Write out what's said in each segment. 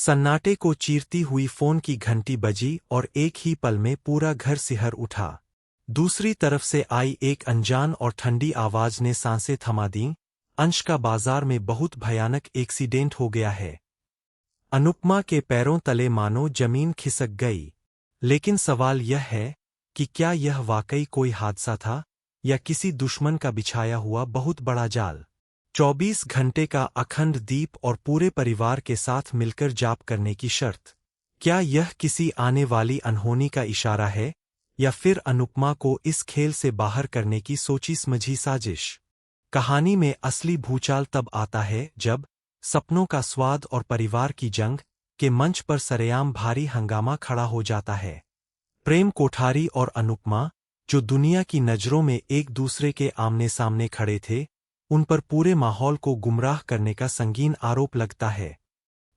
सन्नाटे को चीरती हुई फोन की घंटी बजी और एक ही पल में पूरा घर सिहर उठा। दूसरी तरफ से आई एक अनजान और ठंडी आवाज ने सांसें थमा दीं। अंश का बाजार में बहुत भयानक एक्सीडेंट हो गया है। अनुपमा के पैरों तले मानो जमीन खिसक गई। लेकिन सवाल यह है कि क्या यह वाकई कोई हादसा था या किसी दुश्मन का बिछाया हुआ बहुत बड़ा जाल। 24 घंटे का अखंड दीप और पूरे परिवार के साथ मिलकर जाप करने की शर्त। क्या यह किसी आने वाली अनहोनी का इशारा है या फिर अनुपमा को इस खेल से बाहर करने की सोची समझी साजिश। कहानी में असली भूचाल तब आता है जब सपनों का स्वाद और परिवार की जंग के मंच पर सरेआम भारी हंगामा खड़ा हो जाता है। प्रेम कोठारी और अनुपमा, जो दुनिया की नज़रों में एक दूसरे के आमने सामने खड़े थे, उन पर पूरे माहौल को गुमराह करने का संगीन आरोप लगता है।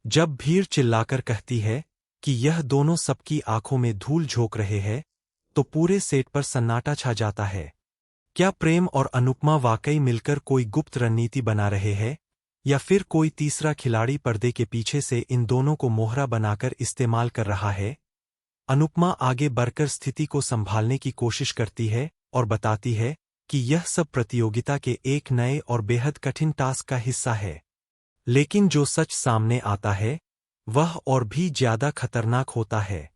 जब भीड़ चिल्लाकर कहती है कि यह दोनों सबकी आंखों में धूल झोंक रहे हैं, तो पूरे सेट पर सन्नाटा छा जाता है। क्या प्रेम और अनुपमा वाकई मिलकर कोई गुप्त रणनीति बना रहे हैं या फिर कोई तीसरा खिलाड़ी पर्दे के पीछे से इन दोनों को मोहरा बनाकर इस्तेमाल कर रहा है। अनुपमा आगे बढ़कर स्थिति को संभालने की कोशिश करती है और बताती है कि यह सब प्रतियोगिता के एक नए और बेहद कठिन टास्क का हिस्सा है। लेकिन जो सच सामने आता है वह और भी ज्यादा खतरनाक होता है।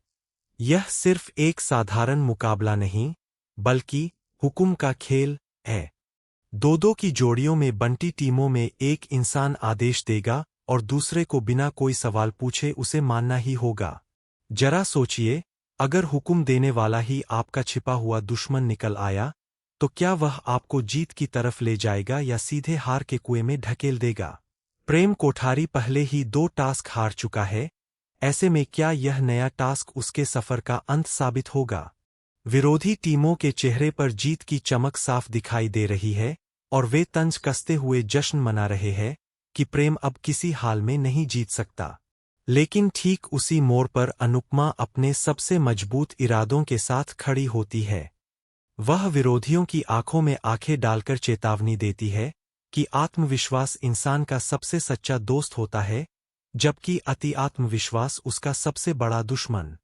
यह सिर्फ एक साधारण मुकाबला नहीं, बल्कि हुक्म का खेल है। दो की जोड़ियों में बंटी टीमों में एक इंसान आदेश देगा और दूसरे को बिना कोई सवाल पूछे उसे मानना ही होगा। जरा सोचिए, अगर हुक्म देने वाला ही आपका छिपा हुआ दुश्मन निकल आया, तो क्या वह आपको जीत की तरफ ले जाएगा या सीधे हार के कुएं में ढकेल देगा। प्रेम कोठारी पहले ही 2 टास्क हार चुका है। ऐसे में क्या यह नया टास्क उसके सफर का अंत साबित होगा। विरोधी टीमों के चेहरे पर जीत की चमक साफ दिखाई दे रही है और वे तंज कसते हुए जश्न मना रहे हैं कि प्रेम अब किसी हाल में नहीं जीत सकता। लेकिन ठीक उसी मोड़ पर अनुपमा अपने सबसे मजबूत इरादों के साथ खड़ी होती है। वह विरोधियों की आंखों में आंखें डालकर चेतावनी देती है कि आत्मविश्वास इंसान का सबसे सच्चा दोस्त होता है, जबकि अति आत्मविश्वास उसका सबसे बड़ा दुश्मन।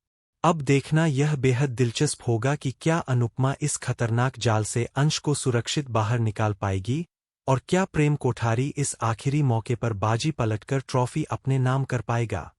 अब देखना यह बेहद दिलचस्प होगा कि क्या अनुपमा इस खतरनाक जाल से अंश को सुरक्षित बाहर निकाल पाएगी और क्या प्रेम कोठारी इस आखिरी मौके पर बाजी पलटकर ट्रॉफी अपने नाम कर पाएगा।